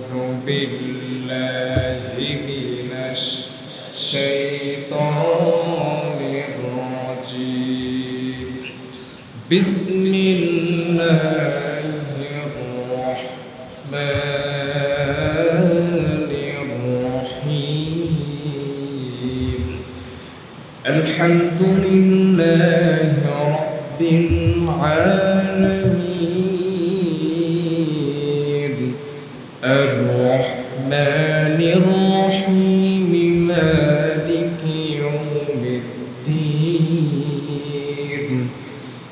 أعوذ بالله من الشيطان الرجيم بسم الله الرحمن الرحيم الحمد لله رب العالمين الرحمن الرحيم مالك يوم الدين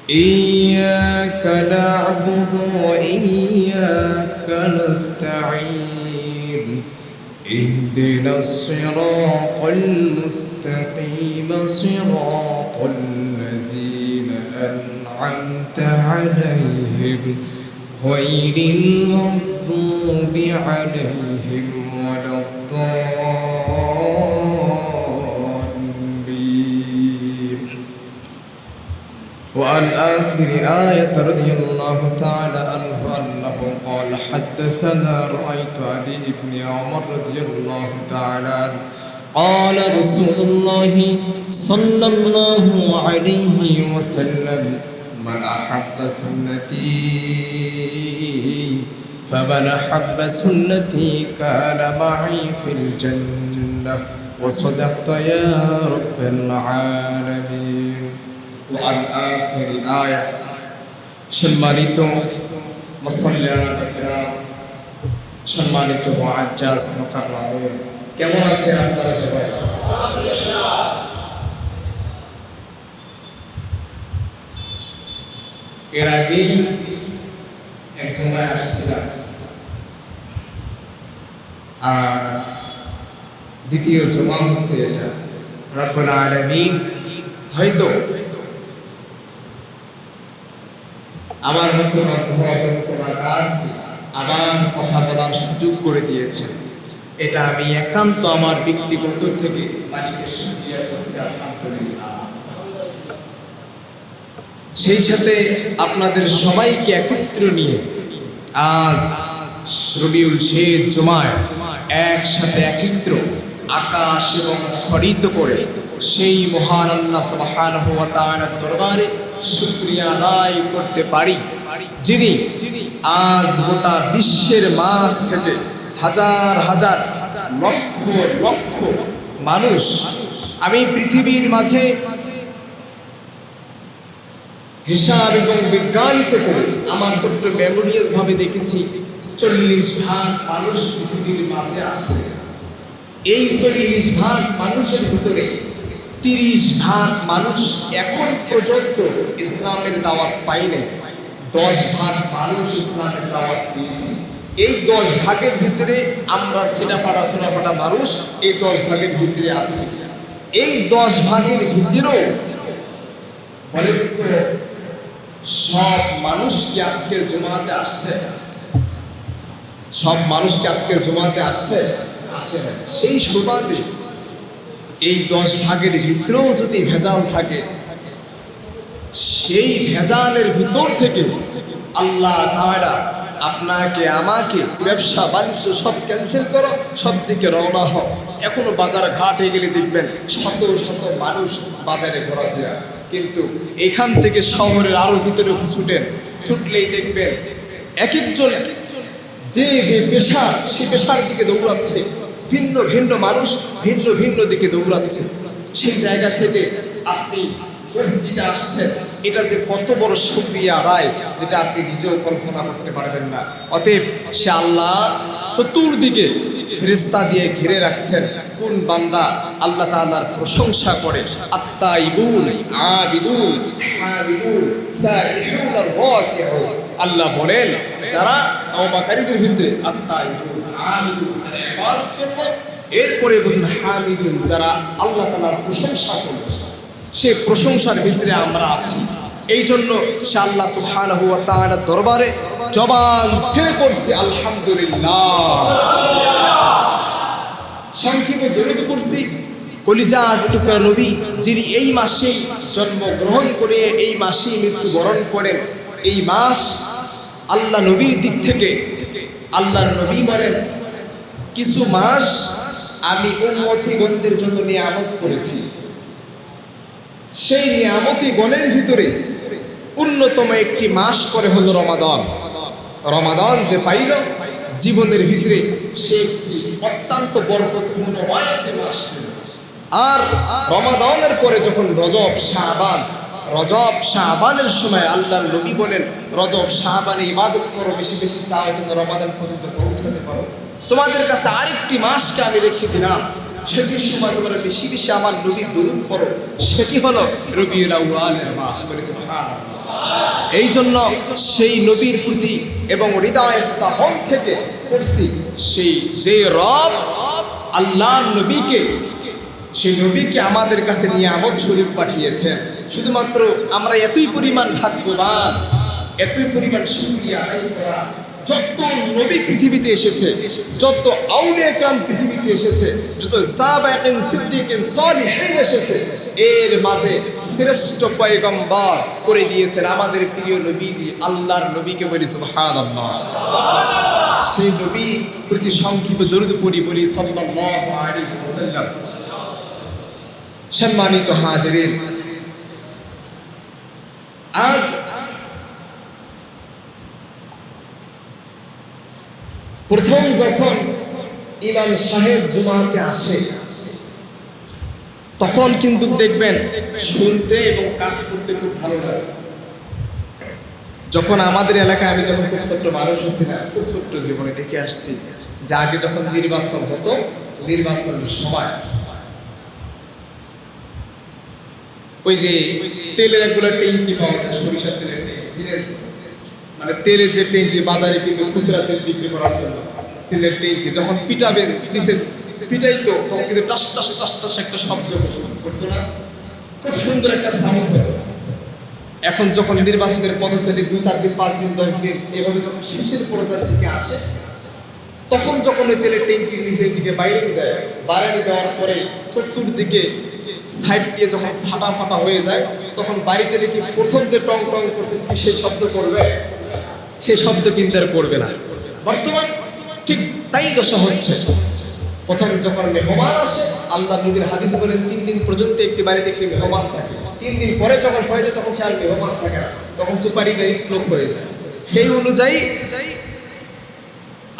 إياك نعبد وإياك نستعين اهدنا الصراط المستقيم صراط الذين أنعمت عليهم غير المغضوب عليهم ولا الضالين. وعن آخر آية رضي الله تعالى عنه أنه قال حدثنا رأيت علي بن عمر رضي الله تعالى عنه قال رسول الله صلى الله عليه وسلم من أحب سنتي فمن أحب سنتي كان معي في الجنة وصدقت يا رب العالمين. وعن آخر آية সম্মানিত মুসল্লিয়ান সম্মানিত মুআজ্জাজ মুকাররামিন, কেমন আছেন আপনারা সবাই? এর আগেই এক জমায় আসছিলাম, আর দ্বিতীয় জমা হচ্ছে এটা। রব্বুল আলামিন হয়তো আমার মতো আমার কথা বলার সুযোগ করে দিয়েছে। এটা আমি একান্ত আমার ব্যক্তিগত থেকে মালিকের শুকরিয়া করছি, আলহামদুলিল্লাহ। সেই সাথে আপনাদের সবাইকে একত্র নিয়ে আজ রবিউল শেষ জুমায় একসাথে একত্র আকাশ এবং খরিত করে সেই মহান আল্লাহ সুবহানাহু ওয়া তাআলার দরবারে শুকরিয়া আদায় করতে পারি, যিনি আজ গোটা বিশ্বের মাঝ থেকে হাজার হাজার লক্ষ লক্ষ মানুষ, আমি পৃথিবীর মাঝে হিসাব এবং বিজ্ঞানিত করে আমার ছোট্ট মেমোরিয়াস ভাবে দেখেছি 40% মানুষ পৃথিবীর মাঝে আসে। এই 40% মানুষের ভিতরে 30% মানুষ এখন পর্যন্ত ইসলামের দাওয়াত পায়নি, 10% মানুষ ইসলামের দাওয়াত পেয়েছে। এই 10 ভাগের ভিতরে আমরা ছিটাফাটা সোনাফাটা মানুষ এই 10 ভাগের ভিতরে আছি। এই 10 ভাগের ভিতরেও বলেন তো সব মানুষ কি আজকের জুমাতে আসছে? সব মানুষ কি আজকের জুমাতে আসছে? আসে না। সেই সুবাদে এই 10 ভাগের ভিতরেও যদি ভেজাল থাকে, সেই ভেজালের ভিতর থেকে আল্লাহ তাআলা আপনাকে আমাকে ব্যবসা বাণিজ্য সব ক্যান্সেল করো, সব দিকে রওনা হও। এখনো বাজার ঘাটে গেলে দেখবেন শত শত মানুষ বাজারে ঘোরাফেরা, কিন্তু এখান থেকে শহরের আরো ভিতরে ছুটলেই দেখবেন এক একজন যে যে পেশা সে পেশার দিকে দৌড়াচ্ছে, ভিন্ন ভিন্ন মানুষ ভিন্ন ভিন্ন দিকে দৌড়াচ্ছে। সেই জায়গা থেকে আপনি মসজিদে আসছেন, এটা যে কত বড় শুকরিয়া আদায়, যেটা আপনি নিজেও কল্পনা করতে পারবেন না। অতএব সে আল্লাহ চতুর্দিকে ফেরেশতা দিয়ে ঘিরে রাখছেন। কোন বান্দা আল্লাহ তাআলার প্রশংসা করে, আত্তাইবুন আবিদুন হামিদুন সাইহুন রাকিউন, আল্লাহ বলেন যারা তওবাকারীদের ভিতরে আত্তাইবুন আবিদুন যারা ইবাদত করলো, এরপরে বলেন হামিদুন যারা আল্লাহ তাআলার প্রশংসা করলো, সে প্রশংসার ভিতরে আমরা আছি। এই জন্য সে আল্লাহ সুবহানাহু ওয়া তাআলার দরবারে জবান ছেড়ে পড়ছে আলহামদুলিল্লাহ। সংক্ষেপে জড়িত করছি কলিজার টুকরা নবী, যিনি এই মাসেই জন্মগ্রহণ করে এই মাসেই মৃত্যুবরণ করেন। এই মাস আল্লাহ নবীর দিক থেকে আল্লাহর নবী বলেন কিছু মাস আমি উম্মতিগণদের জন্য নিয়ামত করেছি। সেই নিয়ামতি গণের ভিতরে অন্যতম একটি মাস করে হলো রমাদান। রমাদান যে পাইল জীবনের ভিতরে সে একটি অত্যন্ত বরকতপূর্ণময় একটি মাস। আর রমাদানের পরে যখন রজব শাবানের সময় আল্লাহর নবী বলেন, রজব শাবানে ইবাদত করো, বেশি বেশি চাও যেন রমাদান পর্যন্ত পৌঁছাতে পারো। তোমাদের কাছে আরেকটি মাসকে আমি রেখে দিলাম, সেটির সময় তোমরা বেশি বেশি আমার নবীর দরুদ পড়ো, সেটি হলো রবিউল আউয়ালের মাস। এই জন্য সেই নবীর প্রতি এবং হৃদয় স্থাপন থেকে করছি, সেই যে রব আল্লাহ নবীকে, সেই নবীকে আমাদের কাছে নিয়ামত স্বরূপ পাঠিয়েছেন। শুধুমাত্র আমরা এতই পরিমাণ ভাগ্যবান, এতই পরিমাণ শুকরিয়া আদায় করা। যত নবী পৃথিবীতে এসেছে, যত আউলিয়া کرام পৃথিবীতে এসেছে, যত সাহাবায়ে সিদ্দিকিন সালিহিন এসেছে, এর মাঝে শ্রেষ্ঠ পয়গম্বর করে দিয়েছেন আমাদের প্রিয় নবীজি, আল্লাহর নবীকে বলি সুবহানাল্লাহ। সেই নবী প্রতি সংক্ষিপ্ত দরুদ বলি সাল্লাল্লাহু আলাইহি ওয়াসাল্লাম। সম্মানিত হাজিরিন, আজ প্রথম যখন ইমাম সাহেব জুমাতে আসে, তখন কিন্তু দেখবেন শুনতে এবং কাজ করতে খুব ভালো লাগে। যখন আমাদের এলাকায় আমি যখন খুব ছোট্ট মানুষ ছিলাম, খুব ছোট্ট জীবনে দেখে আসছি যে আগে যখন নির্বাচন হতো, নির্বাচনের সময় ওই যে তেলের একগুলো ট্যাঙ্কি পাওয়া যায়, সরিষার তেলের ট্যাঙ্কি, মানে তেলের যে ট্যাঙ্কি বাজারে কিন্তু খুচরা তেল বিক্রি করার জন্য তেলের ট্যাঙ্কি, যখন পিটাবেন নিচে পিটাইতো, তখন কিন্তু টাস টাস টাস টাস একটা শব্দ করতো না, খুব সুন্দর একটা সাউন্ড হতো। এখন যখন নির্বাচনের পদচারী 2-4 দিন 5 দিন 10 দিন এভাবে যখন শেষের পর্যায়ের দিকে আসে, তখন যখন ওই তেলের ট্যাঙ্কির নিচের দিকে বাইরে দেয়, বাড়ানি দেওয়ার পরে চতুর্দিকে সাইড দিয়ে যখন ফাটা ফাটা হয়ে যায়, তখন বাড়িতে দেখি প্রথম যে টং টং করছে কি সেই শব্দ করবে, সেই শব্দ কিন্তু আর করবে না। বর্তমান ঠিক তাই দশা হচ্ছে। প্রথম যখন মেহমান আসে, আল্লাহ নবীর হাদিস বলেন 3 দিন পর্যন্ত একটি বাড়িতে একটি মেহমান থাকে। 3 দিন পরে যখন হয়ে যায় তখন সে আর মেহমান থাকে না, তখন সে পারিবারিক লোক হয়ে যায়। সেই অনুযায়ী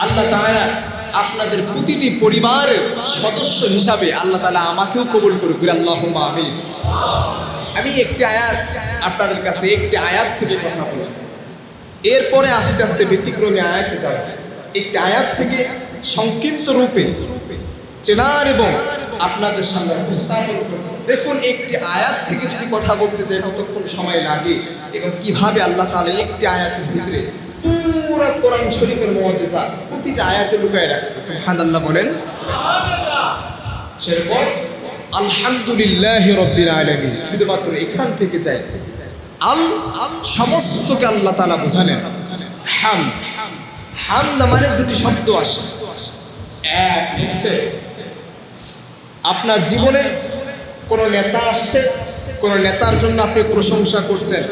আল্লাহ তাআলা আপনাদের প্রতিটি পরিবারের সদস্য হিসাবে আল্লাহ তাআলা আমাকেও কবুল করুক, আল্লাহুম্মা আমিন। আমি একটি আয়াত আপনাদের কাছে একটি আয়াত থেকে কথা বলব, এরপরে আস্তে আস্তে ব্যতিক্রমী আয়াতে যাব। একটি আয়াত থেকে সংক্ষিপ্ত রূপে চেনার এবং আপনাদের সামনে উপস্থাপন করব। দেখুন, একটি আয়াত থেকে যদি কথা বলতে যাই কতক্ষণ সময় লাগে এবং কিভাবে আল্লাহ তাআলা একটি আয়াতের ভিতরে পুরো কোরআন শরীফের মুআজিজা প্রতিটা আয়াতে লুকায় রাখছে। সুবহানাল্লাহ বলেন। সেরকম আলহামদুলিল্লাহি রাব্বিল আলামিন, শুধুমাত্র এখান থেকে যাই সমস্তকে আল্লাহ তাআলা বোঝালেন। হামদ মানে দুটি শব্দ আসে। এক হচ্ছে আপনার জীবনে কোনো নেতা আসছে, কোনো নেতার জন্য আপনি প্রশংসা করছেন,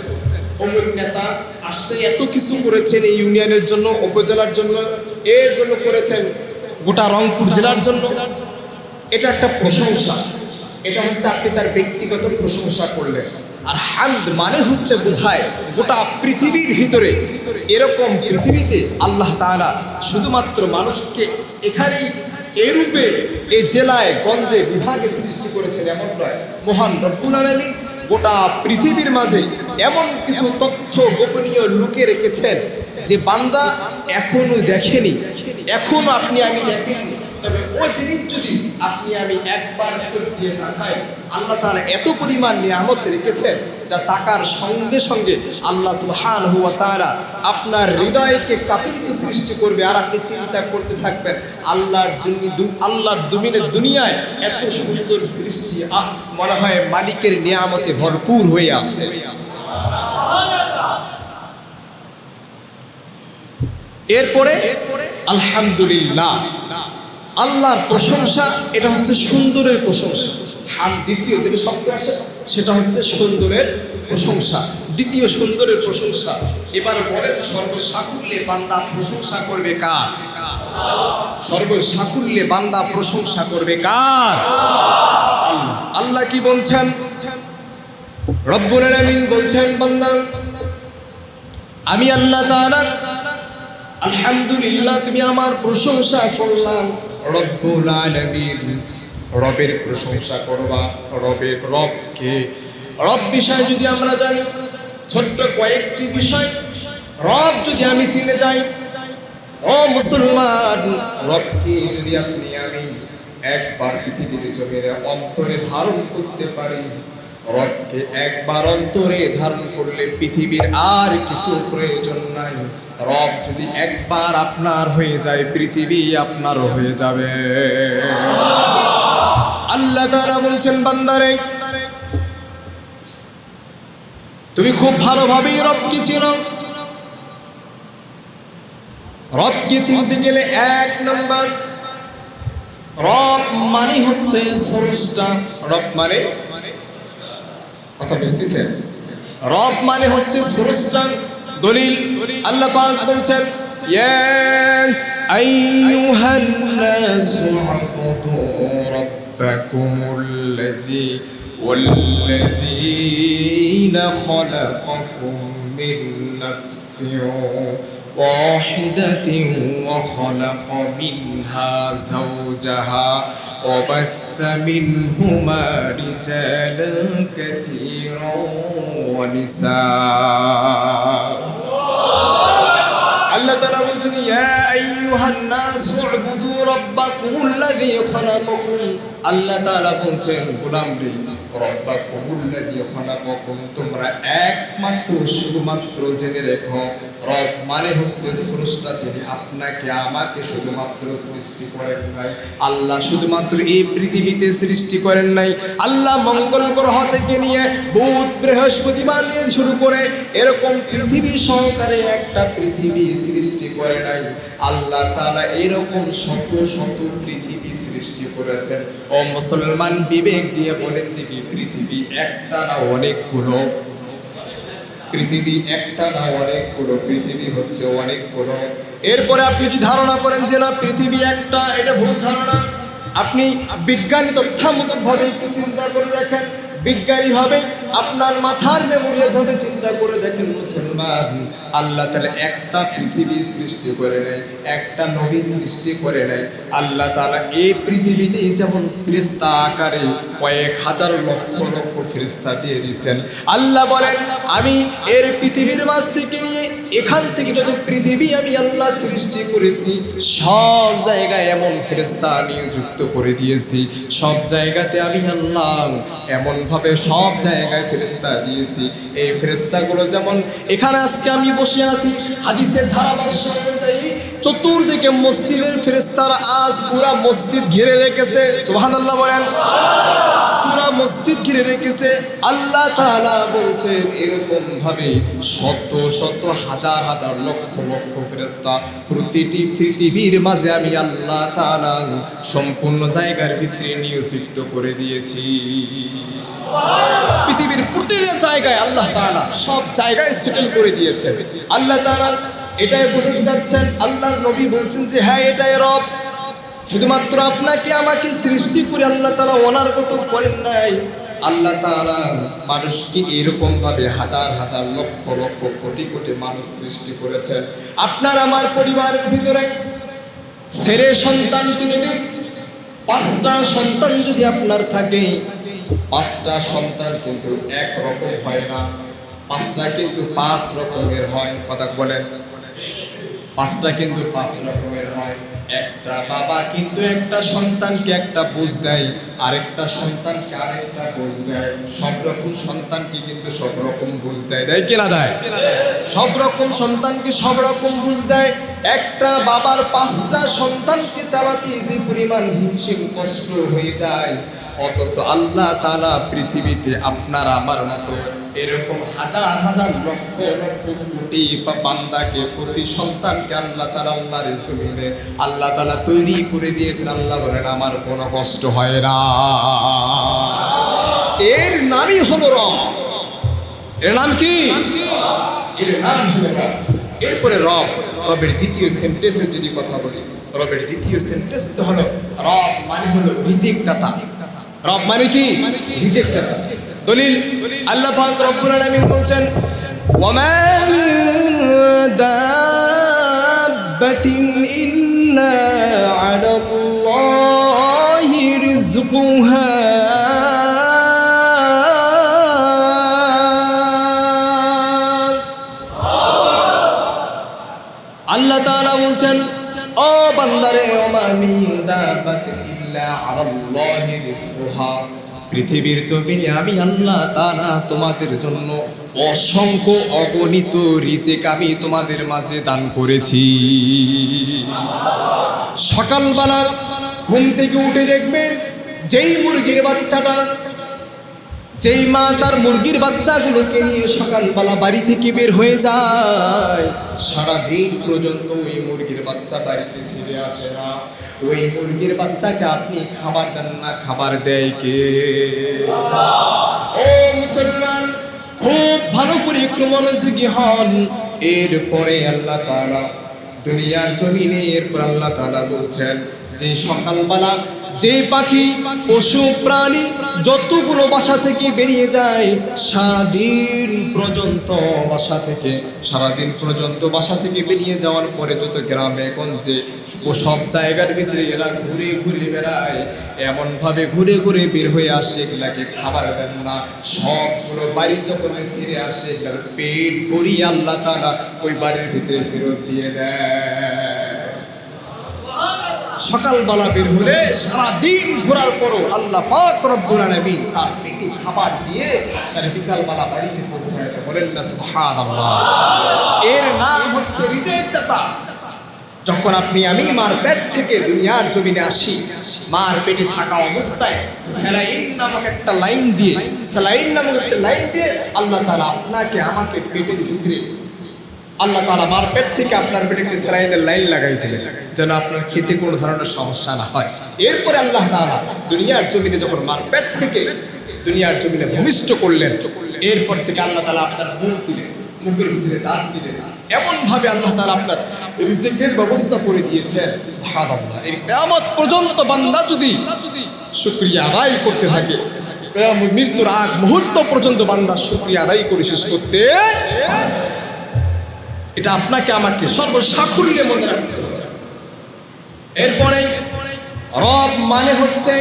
অমুক নেতা আসছে এত কিছু করেছেন এই ইউনিয়নের জন্য, উপজেলার জন্য, এর জন্য করেছেন, গোটা রংপুর জেলার জন্য। এটা একটা প্রশংসা, এটা হচ্ছে আপনি তার ব্যক্তিগত প্রশংসা করলেন। আর হামদ মানে হচ্ছে বোঝায় গোটা পৃথিবীর ভিতরে, এরকম পৃথিবীতে আল্লাহ তাআলা শুধুমাত্র মানুষকে এখানেই এরূপে এই জেলায় গঞ্জে বিভাগে সৃষ্টি করেছেন এমন নয়। মহান রব্বুল আলামিন গোটা পৃথিবীর মাঝে এমন কিছু তথ্য গোপনীয় লুকে রেখেছেন যে বান্দা এখনো দেখেনি, এখনো আপনি আমি দেখেনি। তবে ওই জিনিস যদি আপনি আমি একবার চোখ দিয়ে তাকাই, আল্লাহ তাআলা এত পরিমাণ নিয়ামত রেখেছেন যা তাকার সঙ্গে সঙ্গে আল্লাহ সুবহানাহু ওয়া তাআলা আপনার হৃদয়কে কাঁপিত সৃষ্টি করবে। আর আপনি চিন্তা করতে থাকবেন আল্লাহর দুনিয়ায় এত সুন্দর সৃষ্টি, মনে হয় মালিকের নিয়ামতে ভরপুর হয়ে আছে। এরপরে আলহামদুলিল্লাহ, আল্লাহর প্রশংসা, এটা হচ্ছে সুন্দরের প্রশংসা। দ্বিতীয় যেটা শব্দ আসে সেটা হচ্ছে সুন্দরের প্রশংসা, দ্বিতীয় সুন্দরের প্রশংসা। এবার বলেন, সর্বসাকুল্যে বান্দা প্রশংসা করবে কার? সর্বসাকুল্যে বান্দা প্রশংসা করবে কার? আল্লাহ। আল্লাহ কি বলছেন? রব্বুল আলামিন বলছেন, বান্দা আমি আল্লাহ তাআলা আলহামদুলিল্লাহ তুমি আমার প্রশংসা করলাম। রব্বুল আলামিন, রবের প্রশংসা করবা। রবকে, রব বিষয় যদি আমরা জানি, ছোট্ট কয়েকটি বিষয় রব যদি আমি চিনে যাই, ও মুসলমান, রবকে যদি আপনি আমি একবার পৃথিবীর জমিনে অন্তরে ধারণ করতে পারি, রবকে একবার অন্তরে ধারণ করলে পৃথিবীর আর কিছু প্রয়োজন নাই। রব যদি একবার আপনার হয়ে যায়, পৃথিবী আপনারও হয়ে যাবে। আল্লাহ তাআলা বলছেন, বান্দারে তুমি খুব ভালোভাবেই রবকে চিনো। রবকে চিনতে গেলে এক নম্বর, রব মানে হচ্ছে স্রষ্টা। রব মানে, কথা বুঝতেছেন? রব মানে হচ্ছে স্রষ্টা। দলিল আল্লাহ পাক বলছেন, ইয়া আইয়ুহান নাসু উবুদু রাব্বাকুমুল্লাযী ওয়াল্লাযীনা খালাকাকুম মিন নাফসিন ওয়াহিদাতিন ওয়া খালাকা মিনহা যাওজাহা ওয়া বাসসা মিনহুমা রিজালান কাসীরান ওয়া নিসা। আল্লাহ তাআলা বলছেন, ইয়া আইয়ুহান নাসু উবুদু রাব্বাকুমুল্লাযী খালাকাকুম। আল্লাহ তাআলা বলছেন, গোলাম রে, রাব্বাকুমুল্লাযী খালাকাকুম, তোমরা একমাত্র শুধুমাত্র জেনে রেখো, রব মানে হচ্ছে স্রষ্টা। তিনি আপনাকে আমাকে শুধুমাত্র সৃষ্টি করেন নাই। আল্লাহ শুধুমাত্র এই পৃথিবীতে সৃষ্টি করেন নাই, আল্লাহ মঙ্গল গ্রহ থেকে নিয়ে বুধ বৃহস্পতিবার নিয়ে শুরু করে এরকম পৃথিবী সহকারে একটা পৃথিবী সৃষ্টি করে নাই। আল্লাহ তাআলা এরকম শত শত পৃথিবী সৃষ্টি করেছেন। ও মুসলমান, বিবেক দিয়ে বলেন দেখি, পৃথিবী একটা না অনেকগুলো? পৃথিবী একটা না অনেকগুলো? পৃথিবী হচ্ছে অনেকগুলো। এরপরে আপনি যদি ধারণা করেন যে না পৃথিবী একটা, এটা ভুল ধারণা। আপনি বিজ্ঞানী তথ্যামূলকভাবে একটু চিন্তা করে দেখেন, বিজ্ঞানীভাবে আপনার মাথার মেমোরিয়াল ভাবে চিন্তা করে দেখেন মুসলমান, আল্লাহ তাআলা একটা পৃথিবী সৃষ্টি করে নাই, একটা নবী সৃষ্টি করে নাই। আল্লাহ তাআলা এই পৃথিবীতে যেমন ফেরেশতা আকারে কয়েক হাজার লক্ষ লক্ষ ফেরেশতা দিয়ে দিয়েছেন। আল্লাহ বলেন, আমি এর পৃথিবীর মাঝ থেকে নিয়ে এখান থেকে যত পৃথিবী আমি আল্লাহ সৃষ্টি করেছি, সব জায়গায় এমন ফেরেশতা নিযুক্ত করে দিয়েছি। সব জায়গাতে আমি আল্লাহ এমন ভাবে সব জায়গায় ফেরেশতা দিয়েছি। এই ফেরেশতাগুলো যেমন এখানে আজকে আমি বসে আছি, হাদিসের ধারাভাষ্য অনুযায়ী চতুর্দিকে মসজিদের ফেরেশতারা আজ পুরা মসজিদ ঘিরে রেখেছে। সুবহানাল্লাহ বলেন। পুরা মসজিদ ঘিরে রেখেছে। আল্লাহ তাআলা বলছেন, এরকম ভাবে শত শত হাজার হাজার লক্ষ লক্ষ ফেরেশতা প্রতিটি পৃথিবীর মাঝে আমি আল্লাহ তাআলা সম্পূর্ণ জায়গার ভিতরে নিয়োজিত করে দিয়েছি। পৃথিবীর প্রতিটা জায়গায় আল্লাহ তাআলা সব জায়গায় সেটেল করে দিয়েছেন। আল্লাহ তাআলা এটাই বলে যাচ্ছেন, আল্লাহর নবী বলছেন যে হ্যাঁ এটাই রব। শুধুমাত্র আপনাকে আমাকে সৃষ্টি করে আল্লাহ তাআলা ওনার মতো করেন নাই। আল্লাহ তাআলা মানুষকে এরকম ভাবে হাজার হাজার লক্ষ লক্ষ কোটি কোটি মানুষ সৃষ্টি করেছেন। আপনার আমার পরিবারের ভিতরে ছেলে সন্তানটি যদি 5টা সন্তান যদি আপনার থাকে, 5টা সন্তান কিন্তু এক রকম হয় না, 5টা কিন্তু 5 রকমের হয়। কথা বলেন, 5টা কিন্তু 5 রকমের হয়। একটা বাবা কিন্তু একটা সন্তানকে একটা বুঝ দেয়, আরেকটা সন্তানকে আরেকটা বুঝ দেয়। সব রকম সন্তানকে কিন্তু সব রকম বুঝ দেয়, দেয় কিনা দেয়? সব রকম সন্তানকে সব রকম বুঝ দেয়। একটা বাবার 5টা সন্তানকে চালাতে যে পরিমাণ হিমশিম কষ্ট হয়ে যায়, অথচ আল্লাহ তাআলা পৃথিবীতে আপনার আমার মতো এরকম হাজার হাজার লক্ষ লক্ষ কোটি বান্দাকে, প্রতি সন্তানকে আল্লাহ তাআলা আল্লাহর জমিনে আল্লাহ তাআলা তৈরি করে দিয়েছেন। আল্লাহ বলেন, আমার কোনো কষ্ট হয় না। এর নামই হলো রব। এর নাম কি? এর নাম হলো রব। এরপরে রবের দ্বিতীয় সেন্টেন্সের যদি কথা বলি, রবের দ্বিতীয় সেন্টেন্স হলো রব মানে হলো রিজিক দাতা। রব মানে কি? রিজিক দাতা। দলিল আল্লাহ পাক রব্বুল আলামিন বলছেন ওয়ামা মিন দাব্বাতিন ইল্লা আলাল্লাহি রিজকুহা আল্লাহ তাআলা বলছেন ও বান্দারে ওমা মিন দাব্বাতিন ইল্লা আলাল্লাহি রিজকুহা পৃথিবীর জমিনে আমি আল্লাহ তাআলা তোমাদের জন্য অসংখ্য অগণিত রিজিক আমি তোমাদের মাঝে দান করেছি। সকালবেলা ঘুম থেকে উঠে দেখবেন যেই মুরগির বাচ্চাটা, যেই মা তার মুরগির বাচ্চাগুলোকে নিয়ে সকালবেলা বাড়ি থেকে বের হয়ে যায়, সারাদিন পর্যন্ত ওই মুরগির বাচ্চা বাড়িতে ফিরে আসে না। ওই মুরগির বাচ্চাকে আপনি খাবার দেন না, খাবার দেয় কে? ও মুসলমান, খুব ভালো করে একটু মনোযোগী হন। এরপরে আল্লাহ তাআলা দুনিয়ার জমিনে এরপর আল্লাহ তাআলা বলছেন যে সকালবেলা যে পাখি পশু প্রাণী যতগুলো বাসা থেকে বেরিয়ে যায় সারাদিন পর্যন্ত বাসা থেকে বেরিয়ে যাওয়ার পরে যত গ্রামে গঞ্জে সব জায়গার ভিতরে এরা ঘুরে ঘুরে বেড়ায়, এমনভাবে ঘুরে ঘুরে বের হয়ে আসে, এগুলাকে খাবার দেন না। সবগুলো বাড়ি যখন ফিরে আসে এগুলার পেট ভরিয়ে আল্লাহ তাআলা ওই বাড়ির ভিতরে ফেরত দিয়ে দেয়। সকালবেলা বের হলে সারাদিন ঘোরার পরও আল্লাহ পাক রব্বুল আলামিন তার পেটে খাবার দিয়ে তার বিকালবেলা বাড়িতে পৌঁছায় দেয়। বলেন না সুবহানাল্লাহ। এর নাম হচ্ছে রিজিক দাতা। যখন আমি মার পেট থেকে দুনিয়ার জমিনে আসি, মার পেটে থাকা অবস্থায় স্যালাইন নামক একটা লাইন দিয়ে আল্লাহ তাআলা আপনাকে আমাকে পেটের ভিতরে আল্লাহ তাআলা মার পেট থেকে আপনার পেটে একটি স্যালাইনের লাইন লাগাই দিলেন যেন আপনার খেতে কোনো ধরনের সমস্যা না হয়। এরপরে আল্লাহ তাআলা দুনিয়ার জমিনে যখন মার পেট থেকে দুনিয়ার জমিনে ভূমিষ্ঠ করলেন, এরপর থেকে আল্লাহ তাআলা আপনার মুখ দিলেন, মুখের ভিতরে দাঁত দিলেন, এমন ভাবে আল্লাহ তাআলা আপনার রিজিকের ব্যবস্থা করে দিয়েছেন। সুবহানাল্লাহ। এই কিয়ামত পর্যন্ত বান্দা যদি শুকরিয়া আদায় করতে থাকে, মৃত্যুর আগ মুহূর্ত পর্যন্ত বান্দা শুকরিয়া আদায় করে শেষ করতে, এটা আপনাকে আমাকে সর্বসাকুল্যে মনে রাখতে হবে। এরপরে রব মানে হচ্ছে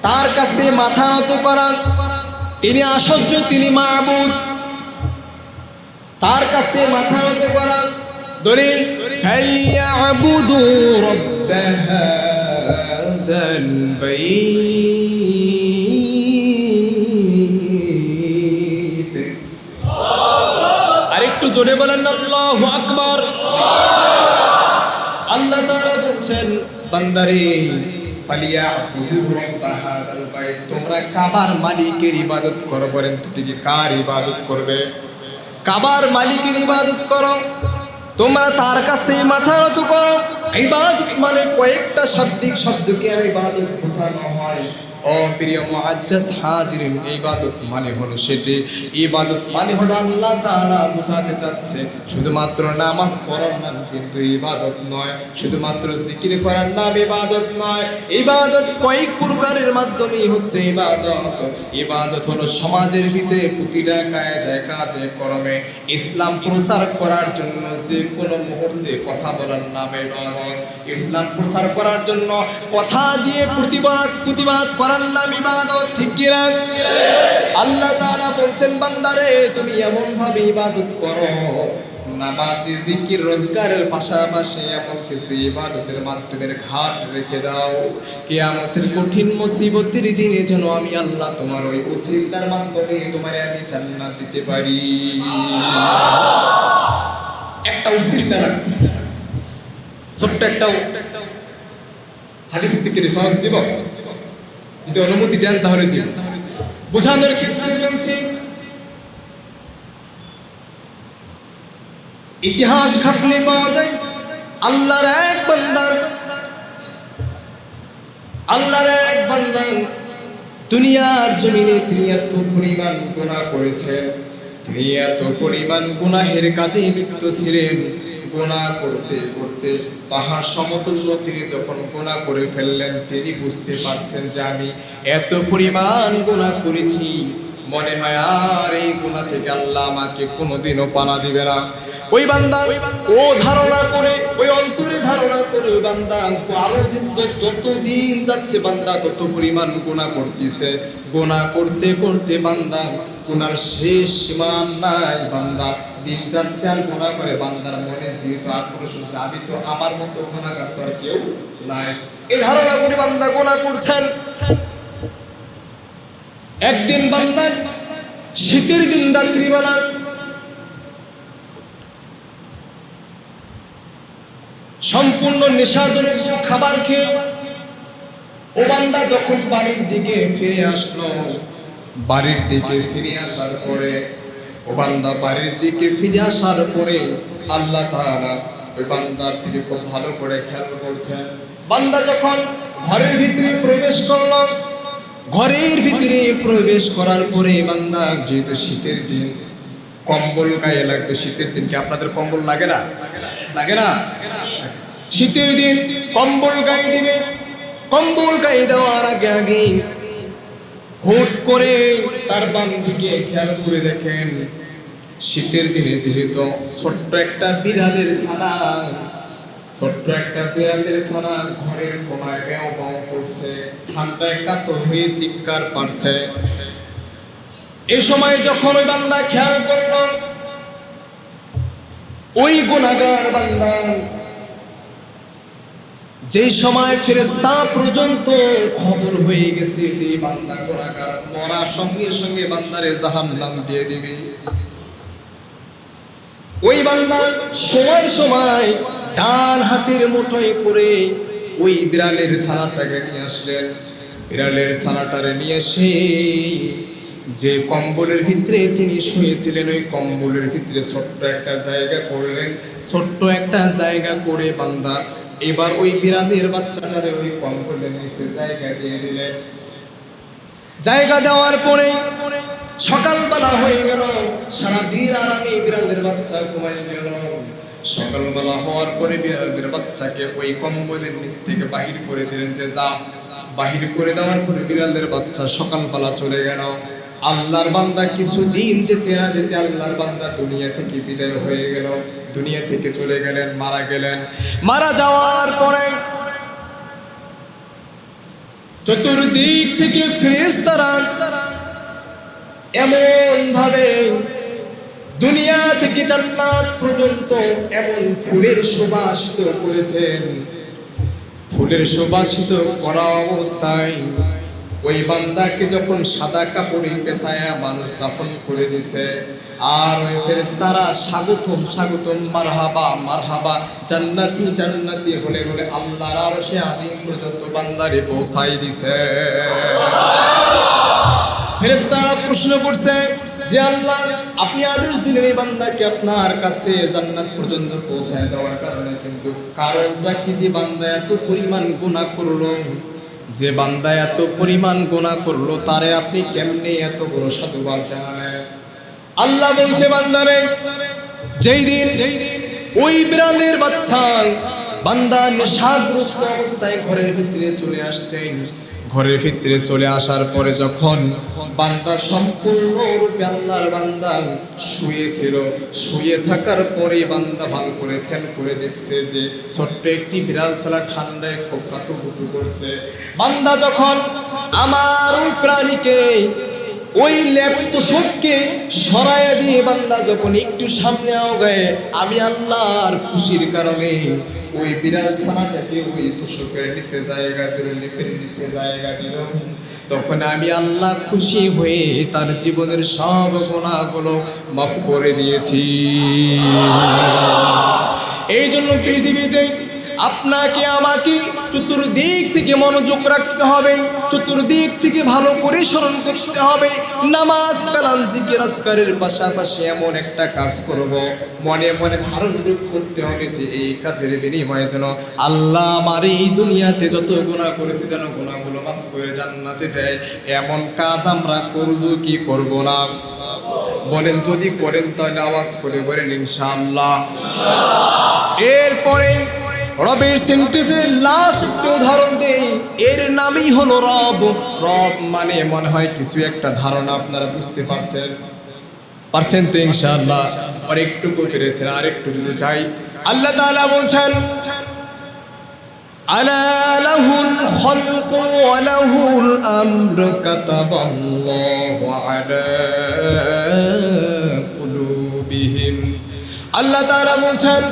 তার কাছে মাথা নত করা, তিনি আশ্চর্য, তিনি মাবুদ, তার কাছে মাথা নত করা। দলিল ফালিয়াবুদু রাব্ব হাযাল বাইত। আরেকটু জোরে বলেন আল্লাহু আকবার। আল্লাহ তাআলা বলছেন বান্দারে ফালিয়াবুদু রাব্ব হাযাল বাইত, তোমরা কাবার মালিকের ইবাদত করো। বলেন তো কি কার ইবাদত করবে? কাবার মালিকের ইবাদত করো, তোমরা তার কাছে মাথা নত করো। ইবাদত মানে কয়েকটা শাব্দিক শব্দকে ইবাদত বোঝানো হয়। ও প্রিয় মুআজ্জাজ হাজিরিন, ইবাদত মানে হলো সেটি, ইবাদত মানে হলো আল্লাহ তাআলা বোঝাতে চাচ্ছে শুধুমাত্র নামাজ পড়ার নাম কিন্তু ইবাদত নয়, শুধুমাত্র জিকির করার নাম ইবাদত নয়। ইবাদত কয়েক প্রকারের মাধ্যমেই হচ্ছে ইবাদত। ইবাদত হলো সমাজের ভিতরে প্রতিটা কাজে কর্মে ইসলাম প্রচার করার জন্য যে কোনো মুহূর্তে কথা বলার নাম ইবাদত। ইসলাম প্রচার করার জন্য কথা দিয়ে প্রতিবাদ করার নাম ইবাদত। ঠিক কি না? আল্লাহ তাআলা বলছেন বান্দারে তুমি এমন ভাবে ইবাদত করো, নামাজ জিকির রোজগারের পাশাপাশি এমন কিছু ইবাদতের মাধ্যমে ঘাট রেখে দাও, কিয়ামতের কঠিন মুসিবতের দিনে যেন আমি আল্লাহ তোমার ওই ওসিলার মাধ্যমে তোমারে আমি জান্নাত দিতে পারি। একটা ওসিলা রাখছি, ছোট্ট একটা হাদিস থেকে রেফারেন্স দিব, যদি অনুমতি দেন তাহলে দিন। বোঝানোর ক্ষেত্রে বলছি, ইতিহাস ঘাটলে পাওয়া যায় আল্লাহর এক বান্দা দুনিয়ার জমিনে তিনি এত পরিমাণ গুনাহ করেছেন, তিনি এত পরিমাণ গুনাহের কাজে লিপ্ত ছিলেন। গুনাহ করতে করতে পাহাড় সমতুল্য তিনি যখন গুনাহ করে ফেললেন, তিনি বুঝতে পারছেন যে আমি এত পরিমাণ গুনাহ করেছি, মনে হয় আর এই গুনাহ থেকে আল্লাহ আমাকে কোনোদিনও পানা দিবে না। ওই বান্দা ও ধারণা করে, ওই অন্তরে ধারণা করে ওই বান্দা আরো যত দিন যাচ্ছে বান্দা তত পরিমাণ গুনাহ করতেছে। গুনাহ করতে করতে বান্দা গুনার শেষ সীমা নাই। বান্দা দিন যাচ্ছে আর গুনাহ করে। বান্দার মনে যেহেতু আক্রোশ হচ্ছে, আমি তো আমার মতো গুনাহগার তো আর কেউ নাই, এই ধারণা করে বান্দা গুনাহ করছেন। একদিন বান্দা শীতের দিন রাত্রিবেলা সম্পূর্ণ নেশাদ্রব্য খাবার খেয়ে ও বান্দা যখন বাড়ির দিকে ফিরে আসলো, বাড়ির দিকে ফিরে আসার পরে ও বান্দা বাড়ির দিকে ফিরে আসার পরে আল্লাহ তাআলা ওই বান্দার দিকে খুব ভালো করে খেয়াল করছেন। বান্দা যখন ঘরের ভিতরে প্রবেশ করলো, ঘরের ভিতরে প্রবেশ করার পরে বান্দা যেহেতু শীতের দিন কম্বল গায়ে লাগবে। শীতের দিন কি আপনাদের কম্বল লাগে না? লাগে না? শীতের দিন কম্বল গায়ে দিবে। কম্বল গায়ে দেওয়ার আগে হুট করে তার বাম দিকে খেয়াল করে দেখেন, শীতের দিনে যেহেতু ছোট্ট একটা বিড়ালের ছানা, ছোট্ট একটা বিড়ালের ছানা ঘরের কোনায় ব্যাও ব্যাও করছে, ঠান্ডায় কাতর হয়ে চিৎকার পারছে। এই সময় যখন ওই বান্দা খেয়াল করল, ওই গুনাহগার বান্দা যেই সময় ফেরেশতা পর্যন্ত খবর হয়ে গেছে যে বান্দা গুনাহগার, মরার সঙ্গে সঙ্গে বান্দারে জাহান্নাম দিয়ে দিবে, ওই বান্দা সময় সময় ডান হাতের মুঠোয় করে ওই বিড়ালের ছানাটাকে নিয়ে আসলেন। বিড়ালের ছানাটারে নিয়ে এসে যে কম্বলের ভিতরে তিনি শুয়েছিলেন, ওই কম্বলের ভিতরে ছোট্ট একটা জায়গা করলেন। ছোট্ট একটা জায়গা করে বান্দা এবার ওই বিড়ালের বাচ্চাটারে ওই কম্বলের নিচে জায়গা দিয়ে দিলেন। জায়গা দেওয়ার পরে সকালবেলা হয়ে গেল, সারাদিন আরামে বিড়ালের বাচ্চা ঘুমায় গেল। সকালবেলা হওয়ার পরে বিড়ালের বাচ্চাকে ওই কম্বলের নিচ থেকে বাহির করে দিলেন যে যা। বাহির করে দেওয়ার পরে বিড়ালের বাচ্চা সকালবেলা চলে গেল। আল্লাহর বান্দা কিছুদিন যেতে না যেতে আল্লাহর বান্দা দুনিয়া থেকে বিদায় হয়ে গেল, দুনিয়া থেকে চলে গেলেন, মারা গেলেন। মারা যাওয়ার পরে চতুর্দিক থেকে ফেরেশতারা এমন ভাবে দুনিয়া থেকে জান্নাত পর্যন্ত এমন ফুলের সুবাসিত করেছেন। ফুলের সুবাসিত করা অবস্থায় ওই বান্দাকে যখন সাদা কাপড়ে পেছায়া মানুষ দাফন করে দিছে, আর ওই ফেরেশতারা স্বাগতম স্বাগতম মারহাবা মারহাবা জান্নাতি জান্নাতি বলে বলে আল্লাহর আরশে আজিম পর্যন্ত বান্দারে পৌঁছাই দিছে। ফেরেশতারা প্রশ্ন করছে যে আল্লাহ, আপনি আদেশ দিলেন এই বান্দাকে আপনার কাছে জান্নাত পর্যন্ত পৌঁছায় দেওয়ার কারণে, কিন্তু কারণটা কি যে বান্দা এত পরিমাণ গুনাহ করলো, যে বান্দা এত পরিমাণ গুনাহ করলো তারে আপনি কেমনে এত বড় সাধুবাদ জানালেন? আল্লাহ বলছে বান্দারে, যেই দিন ওই বিড়ালের বাচ্চা বান্দা নেশাগ্রস্ত অবস্থায় ঘরের ভিতরে চলে আসছে, ঘরের ভিতরে চলে আসার পরে যখন বান্দা সম্পূর্ণরূপে আল্লাহর বান্দা শুয়েছিল, শুয়ে থাকার পরে বান্দা ভালো করে খেয়াল করে দেখছে যে ছোট্ট একটি বিড়াল ছাড়া ঠান্ডায় খুব কাতুকুতু করছে। বান্দা যখন আমার ওই প্রাণীকে ওই লেপ্ত শোককে সরাইয়া দিয়ে বান্দা যখন একটু সামনে আগায়, আমি আল্লাহর খুশির কারণে ওই বিড়াল ছানাটাকে ওই তোষকের নিচে জায়গা দিল, লেপের নিচে জায়গা দিল, তখন আমি আল্লাহ খুশি হয়ে তার জীবনের সব গুনাহগুলো মাফ করে দিয়েছি। এই জন্য পৃথিবীতে আপনাকে আমাকে চতুর্দিক থেকে মনোযোগ রাখতে হবে, চতুর্দিক থেকে ভালো করে স্মরণ করতে হবে। নামাজ কালাম জিকির আজকারের পাশাপাশি এমন একটা কাজ করব, মনে মনে ধারণ করতে হবে যে এই কাজের বিনিময়ে যেন আল্লাহ আমার এই দুনিয়াতে যত গুনাহ করেছি যেন গুনাহগুলো মাফ করে জান্নাতে দেয়। এমন কাজ আমরা করব কি করব না? বলেন, যদি করেন তাহলে আওয়াজ করে বলেন ইনশাআল্লাহ। এরপরে রবের সেন্টেন্সের লাস্ট একটা উদাহরণ দেই, এর নামই হলো রব। রব মানে মনে হয় কিছু একটা ধারণা আপনারা বুঝতে পারছেন তো ইনশাআল্লাহ। আর একটু পেরেছেন, আর একটু যদি চাই, আল্লাহ তাআলা বলছেন আলা লাহুল খালকু ওয়া লাহুল আমরু কাতাবাল্লাহু আলা কুলুবিহিম। আল্লাহ তাআলা বলছেন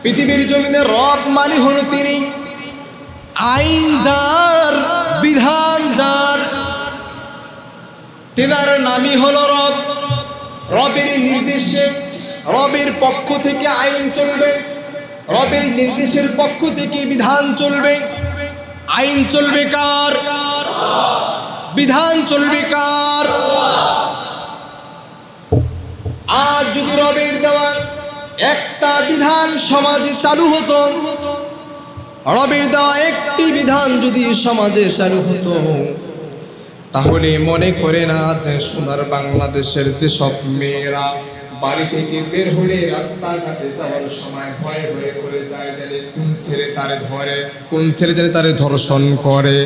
পৃথিবীর জমিনে রব মানে হলো তিনি, আইন যার, বিধান যার, তেনার নামই হলো রব। রবের নির্দেশে, রবের পক্ষ থেকে আইন চলবে, রবের নির্দেশের পক্ষ থেকে বিধান চলবে। আইন চলবে কার? বিধান চলবে কার? আজ যদি রবের দেওয়া একটা বিধান সমাজে চালু হতো, রবের দেওয়া একটি বিধান যদি সমাজে চালু হতো, তাহলে মনে করে না যে সোনার বাংলাদেশের যেসব মেয়েরা বাড়ি থেকে বের হলে রাস্তাঘাটে যাওয়ার সময় ভয়ে ভয়ে করে যায়, জানে কোন ছেলে তারে ধরে, কোন ছেলে জানে তারে ধর্ষণ করে।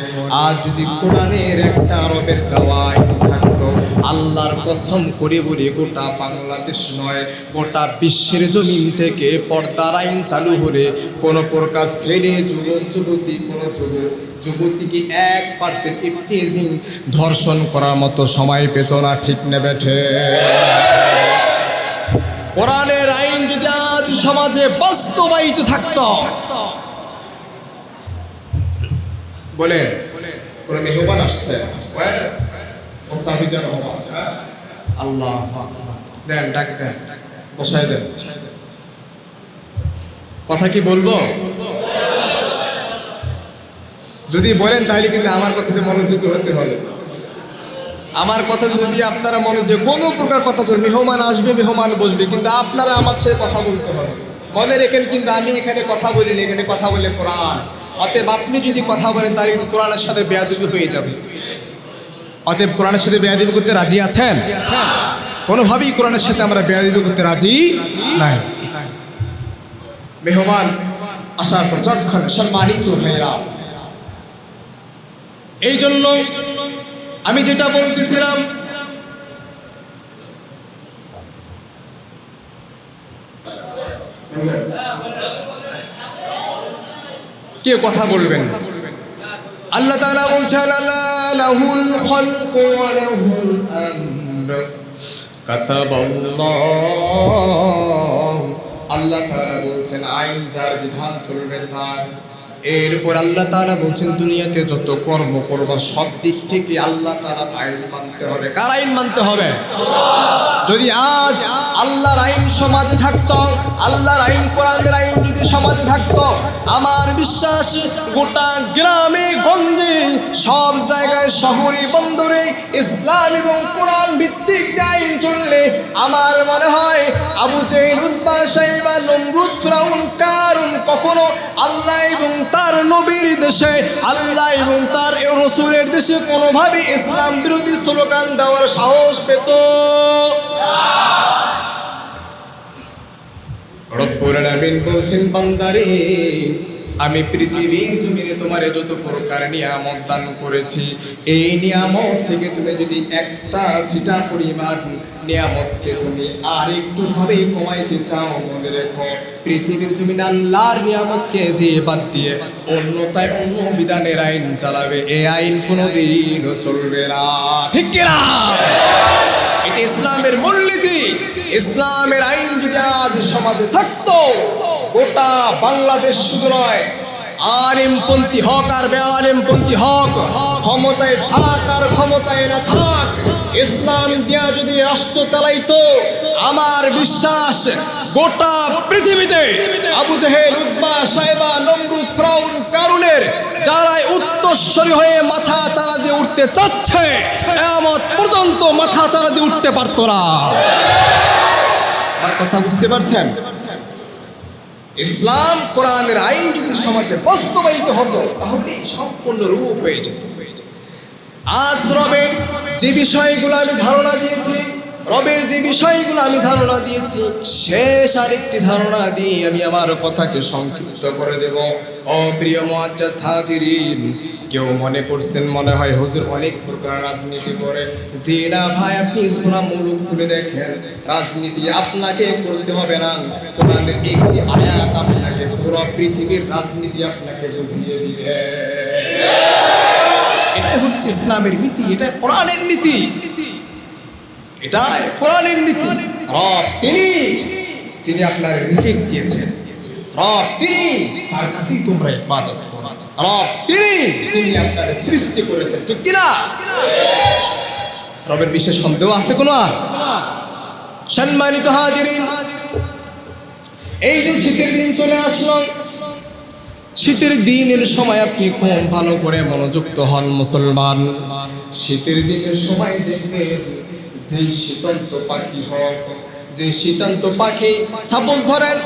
আজ যদি কোরআনের একটা রবের দেওয়া আইন থাকতো, আল্লাহর কসম করে বলি গোটা বাংলাদেশ নয়, গোটা বিশ্বের জমিন থেকে পর্দার আইন চালু হলে কোনো প্রকার ছেলে, যুবক, যুবতী, কোনো যুবতীকে 1% ইফটিজিং ধর্ষণ করার মতো সময় পেত না। ঠিক না বেঠে? কোরআনের আইন যদি আজ সমাজে বাস্তবায়িত থাকতো, বলেন কোন মেহমান আসছে, আল্লাহ দেন, ডাক দেন, বসায় দেন। কথা কি বলবো? যদি বলেন তাহলে কিন্তু আমার কথাতে মনোযোগী হতে হবে। আমার কথা যদি আপনারা মনোযোগ, কোনো প্রকার কথা চলবে, মেহমান আসবে, মেহমান বসবে, কিন্তু আপনারা আমার সাথে কথা বলতে হবে। মনে রেখেন কিন্তু আমি এখানে কথা বলিনি, এখানে কথা বলে কোরআন। অতএব আপনি যদি কথা বলেন তাহলে কিন্তু কোরআনের সাথে বেয়াদবি হয়ে যাবে। অতএব কোরআনের সাথে বেয়াদবি করতে রাজি আছেন? কোনোভাবেই কোরআনের সাথে আমরা বেয়াদবি করতে রাজি নাই। মেহমান আসার পর যখন সম্মানিত ভাইরা, এই জন্য আমি যেটা বলতেছিলাম, কেউ কথা বলবেন না। আল্লাহ তাআলা বলছেন আলা লাহুল খালকু ওয়া লাহুল আমর কাতাবাল্লাহ। আল্লাহ তাআলা বলছেন আইন যার, বিধান চলবে তার। এরপর আল্লাহ তাআলা বলছেন দুনিয়াতে যত কর্ম করবা সব দিক থেকে আল্লাহ তাআলার আইন মানতে হবে। কার আইন মানতে হবে? যদি আজ আল্লাহর আইন সমাজে থাকতো, আল্লাহর আইন, কোরআনের আইন যদি সমাজে থাকতো, আমার বিশ্বাস গোটা গ্রামে গঞ্জে সব জায়গায়, শহরে বন্দরে ইসলাম এবং কোরআন ভিত্তিক আইন চললে আমার মনে হয় আবু জেহেল, উতবা, শাইবা, নমরুদ, ফিরাউন, কারুন কখনো আল্লাহ এবং তার নবীর দেশে, আল্লাহ এবং তার রাসূলের দেশে কোনোভাবে ইসলাম বিরোধী স্লোগান দেওয়ার সাহস পেত রব্বুল আলামিন বলছেন বান্দারে, আমি পৃথিবীর জমিনে তোমারে যত প্রকার নিয়ামত দান করেছি, এই নিয়ামত থেকে তুমি যদি একটা ছিটা পরিমাণ নিয়ামতকে তুমি আর একটু ভাবে কমাইতে চাও, মনে রেখো পৃথিবীর জমিনে আল্লাহর নিয়ামতকে যে বাদ দিয়ে অন্যতায় অন্য বিধানের আইন চালাবে, এই আইন কোনোদিনও চলবে না। ঠিক কিনা? এটা ইসলামের মূলনীতি। ইসলামের আইন যদি আজ সমাজে থাকতো, গোটা বাংলাদেশ শুধু নয়, আলেমপন্থী হক আর বেআলেমপন্থী হক, ক্ষমতায় থাক আর ক্ষমতায় না থাক, ইসলাম দিয়া যদি রাষ্ট্র চালাইতো, আমার বিশ্বাস গোটা পৃথিবীতে আবু জেহেল, উতবা, শাইবা, নমরুদ, ফিরাউন, কারুনের যারা উত্তরসূরি হয়ে মাথা চারা দিয়ে উঠতে চাচ্ছে, কিয়ামত পর্যন্ত মাথা চারা দিয়ে উঠতে পারতো না। আর কথা বুঝতে পারছেন? ইসলাম কোরআনের আইন যদি সমাজে বাস্তবায়িত হতো তাহলে সম্পূর্ণ রূপ হয়ে যেত। আজ রবের যে বিষয়গুলো আমি ধারণা দিয়েছি, রবের যে বিষয়গুলো আমি ধারণা দিয়েছি, শেষ আরেকটি ধারণা দিয়ে আমি আমার কথাকে সংক্ষিপ্ত করে দেব। ও প্রিয় মুআজ্জাজ হাজিরিন, কেউ মনে করছেন মনে হয় হুজুর অনেক প্রকার রাজনীতি করে। জি না ভাই, আপনি সূরা মুলুক খুলে দেখেন, রাজনীতি আপনাকে করতে হবে না, কোরআনের একটি আয়াত আপনাকে পুরো পৃথিবীর রাজনীতি আপনাকে বুঝিয়ে দিবে। এটাই হচ্ছে ইসলামের নীতি, এটা কোরআনের নীতি, এটা কোরআনের নীতি। রব তিনি আপনার রিজিক দিয়েছেন, রব তার কাছেই তোমরা ইবাদত করো, রব তিনি আপনার সৃষ্টি করেছেন, ঠিক কিনা? রবের বিশেষ সন্দেহ আছে কোনো? সম্মানিত হাজিরিন, এই যে শীতের দিন চলে আসলো, শীতের দিনের সময় আপনি খুব ভালো করে মনোযুক্ত হন মুসলমান। শীতের দিনের সময় দেখবেন যে শীতান্ত পাখি হোক, যে শীতান্ত পাখি, সাপোজ ধরেন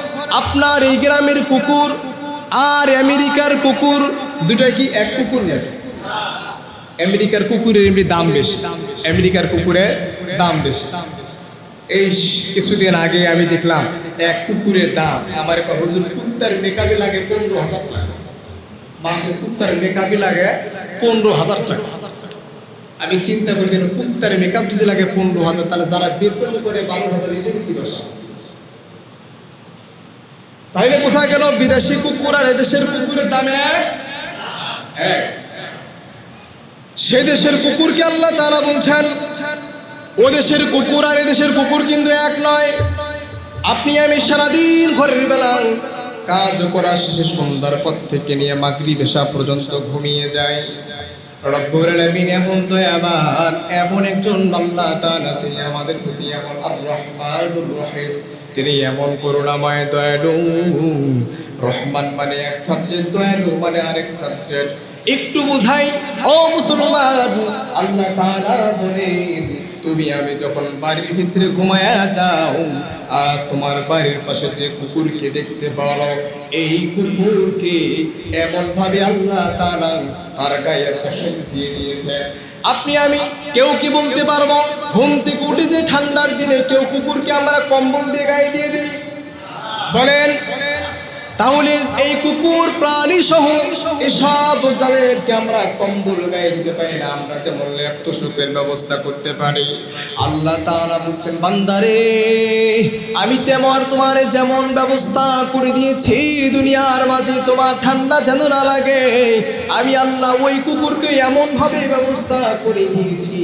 আপনার এই গ্রামের কুকুর আর আমেরিকার কুকুর, দুটা কি এক কুকুর নেই? আমেরিকার কুকুরের এমনি দাম বেশি, আমেরিকার কুকুরের দাম বেশি। এই কিছুদিন আগে আমি দেখলাম এক কুকুরের দাম, আমার হুজুর কুত্তার মেকআপে লাগে 15,000 টাকা, মাসে কুত্তার মেকআপে লাগে 15,000 টাকা। আমি চিন্তা করি কুত্তার মেকআপ যদি লাগে 15,000, তাহলে যারা বেতন করে 12,000 এদের কি দশা? তাইলে বোঝা গেল বিদেশি কুকুর আর এদেশের কুকুরের দাম এক। সে দেশের কুকুরকে আল্লাহ তাআলা বলছেন ও দেশের কুকুর আর এদেশের কুকুর কিন্তু এক নয়। আপনি আমি সারাদিন ঘরের বেলা কাজ করা শেষে সন্ধ্যার পর থেকে নিয়ে মাগরিব এশা পর্যন্ত ঘুমিয়ে যায়। রব্বুল আলামিন এমন দয়াবান, এমন একজন আল্লাহ তাআলা, তিনি আমাদের প্রতি এমন আর রহমানুর রহিম, তিনি এমন করুণাময় দয়ালু। রহমান মানে এক সাবজেক্ট, দয়ালু মানে আরেক সাবজেক্ট। একটু বুঝাই ও মুসলমান, আল্লাহ তাআলা বলেন তুমি আমি যখন বাড়ির ভিতরে ঘুমায়া যাও আর তোমার বাড়ির পাশে যে কুকুরকে দেখতে পারো, এই কুকুরকে এমন ভাবে আল্লাহ তাআলা তার গায়ে পশম দিয়ে দিয়েছে। আপনি আমি কেউ কি বলতে পারবো ঘুম থেকে উঠে যে ঠান্ডার দিনে কেউ কুকুরকে আমরা কম্বল দিয়ে গায়ে দিয়ে দিই? বলেন। তাহলে এই কুকুর প্রাণী সহ এসব যাদেরকে আমরা কম্বল গায়ে দিতে পারি না, আমরা যেমন লেপ্ত সুখের ব্যবস্থা করতে পারি, আল্লাহ তাআলা বলছেন বান্দারে আমি তেমন তোমার যেমন ব্যবস্থা করে দিয়েছি দুনিয়ার মাঝে তোমার ঠান্ডা যেন না লাগে, আমি আল্লাহ ওই কুকুরকে এমন ভাবে ব্যবস্থা করে দিয়েছি,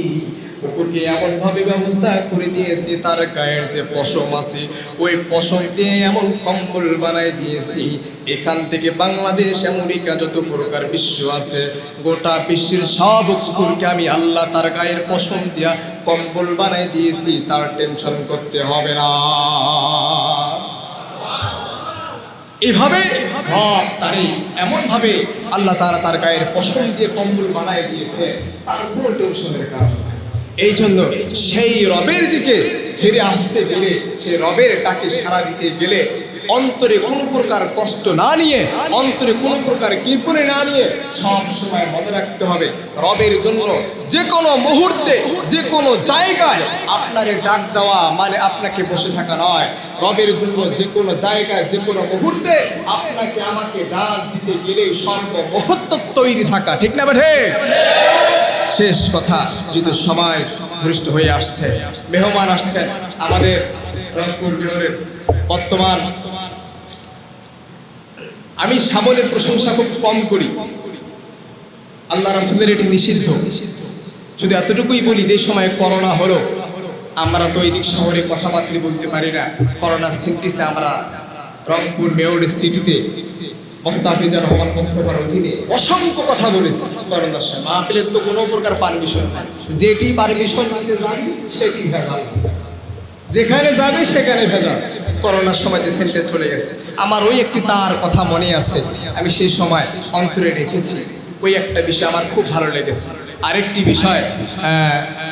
কুকুরকে এমন ভাবে ব্যবস্থা করে দিয়েছি তার গায়ের যে পশম আছে ওই পশম দিয়ে এমন কম্বল বানাই দিয়েছি, এখান থেকে বাংলাদেশ আমেরিকা যত প্রকার বিশ্ব আছে গোটা বিশ্বের সব কুকুরকে আমি আল্লাহ তার গায়ের পশম দিয়া কম্বল বানাই দিয়েছি, তার টেনশন করতে হবে না। এইভাবে তারে এমন ভাবে আল্লাহ তাআলা তার গায়ের পশম দিয়ে কম্বল বানাই দিয়েছে, তার কোনো টেনশনের কারণ নাই। এই জন্য সেই রবের দিকে ফিরে আসতে গেলে, সেই রবের ডাকে সাড়া দিতে গেলে অন্তরে কোনো প্রকার কষ্ট না নিয়ে, অন্তরে কোনো প্রকার কৃপণে না নিয়ে সব সময় মনে রাখতে হবে রবের জন্য যে কোনো মুহূর্তে যে কোনো জায়গায় আপনারে ডাক দেওয়া মানে আপনাকে বসে থাকা নয়, রবের জন্য যে কোনো জায়গায় যে কোনো মুহূর্তে আপনাকে আমাকে ডাক দিতে গেলে সর্বমুহূর্ত তৈরি থাকা, ঠিক না বেঠে? শেষ কথা, যদি সময় ঘনিষ্ঠ হয়ে আসছে, মেহমান আসছেন আমাদের রংপুর বিহারের বর্তমান, আমি সামনের প্রশংসা খুব কম করি, আল্লাহ রাসূলের এটি নিষিদ্ধ। শুধু এতটুকুই বলি যে সময় করোনা হলো আমরা তো এই দিক শহরে কথাবার্তা বলতে পারি না, করোনা সিনটিসে আমরা রংপুর মেয়র সিটিতে মোস্তাফিজুর রহমান মোস্তফার অধীনে অসংখ্য কথা বলেছি। করোনার সময় মাহফিলের তো কোনো প্রকার পারমিশন নাই, যেটি পারমিশন নিতে যাবি সেটি ভেজাল, যেখানে যাবে সেখানে ভেজাল। করোনার সময় যে সেন্টার চলে গেছে, আমার ওই একটি তার কথা মনে আছে, আমি সেই সময় অন্তরে রেখেছি, ওই একটা বিষয় আমার খুব ভালো লেগেছে। আরেকটি বিষয়,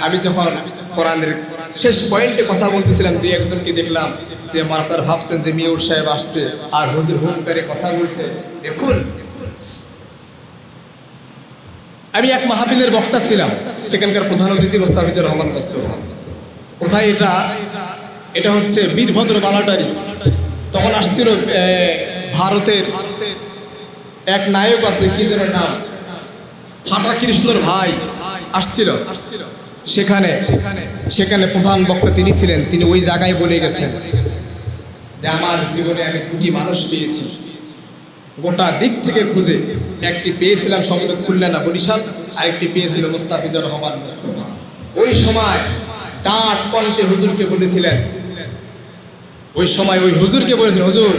আমি যখন কোরআনের শেষ পয়েন্টে কথা বলতেছিলাম, দুই একজনকে দেখলাম যে আমার আপনার ভাবছেন যে মেয়র সাহেব আসছে আর হুজুর হুঙ্কারে কথা বলছে। দেখুন, আমি এক মাহফিলের বক্তা ছিলাম, সেখানকার প্রধান অতিথি মোস্তাফিজুর রহমান মোস্তফা। কোথায় এটা? এটা হচ্ছে বীরভদ্র বালাটারি। তখন আসছিল ভারতের এক নায়ক আছে, কি যেন নাম, ফাটা কৃষ্ণর ভাই আসছিল সেখানে। সেখানে প্রধান বক্তা তিনি ছিলেন। তিনি ওই জায়গায় বলে গেছেন যে আমার জীবনে আমি দুটি মানুষ পেয়েছি, গোটা দিক থেকে খুঁজে একটি পেয়েছিলাম সম্ভবত খুলনা না বরিশাল, আরেকটি পেয়েছিল মুস্তাফিজুর রহমান মুস্তফা। ওই সময় ডাঁট কণ্ঠে হুজুরকে বলেছিলেন, ওই সময় ওই হুজুরকে বলেছিলেন, হুজুর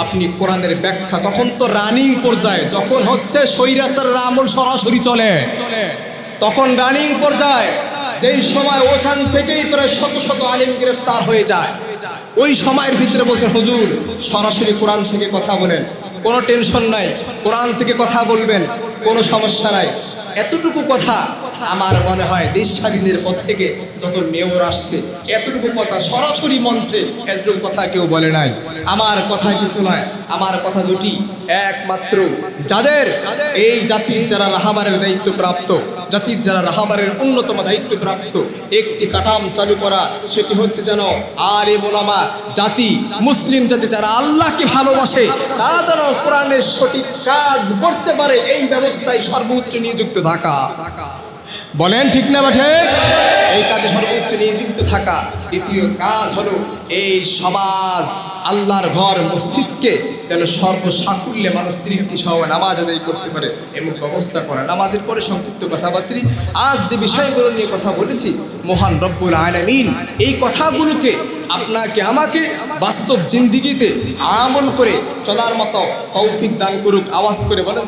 আপনি কোরআনের ব্যাখ্যা, তখন তো রানিং পর্যায়ে, যখন হচ্ছে স্বৈরাচারের আমল সরাসরি চলে, তখন রানিং পর্যায়ে, যেই সময় ওখান থেকেই প্রায় শত শত আলিম গ্রেফতার হয়ে যায়, ওই সময়ের ভিতরে বলছেন হুজুর সরাসরি কোরআন থেকে কথা বলেন, কোনো টেনশন নাই, কোরআন থেকে কথা বলবেন, কোনো সমস্যা নাই। এতটুকু কথা আমার মনে হয় দেশ স্বাধীনের পর থেকে যত মেয়র আসছে, এতটুকু কথা সরাসরি মঞ্চে এতটুকু কথা কেউ বলে নাই। আমার কথা কিছু নয়, আমার কথা দুটি, একমাত্র যাদের এই জাতির যারা রাহাবারের দায়িত্ব প্রাপ্ত, জাতির যারা রাহাবারের অন্যতম দায়িত্ব প্রাপ্ত, একটি কাঠাম চালু করা, সেটি হচ্ছে যেন আলেম ওলামা জাতি, মুসলিম জাতি যারা আল্লাহকে ভালোবাসে, তারা যেন কোরআনের সঠিক কাজ করতে পারে, এই ব্যবস্থায় সর্বোচ্চ নিযুক্ত থাকা। বলেন ঠিক না বাঠে? এই কাজে সর্বোচ্চ নিযুক্ত থাকা। দ্বিতীয় কাজ হলো এই সমাজ, আল্লাহর ঘর মসজিদকে যেন সর্বসাকুল্যে মানুষ তৃপ্তি সহ নামাজ আদায় করতে পারে এমন ব্যবস্থা করা। নামাজের পরে সংক্ষিপ্ত কথাবার্তা, আজ যে বিষয়গুলো নিয়ে কথা বলেছি, মহান রব্বুল আলামিন এই কথাগুলোকে আপনাকে আমাকে বাস্তব জিন্দিগিতে আমল করে চলার মতো তৌফিক দান করুক। আওয়াজ করে বলেন।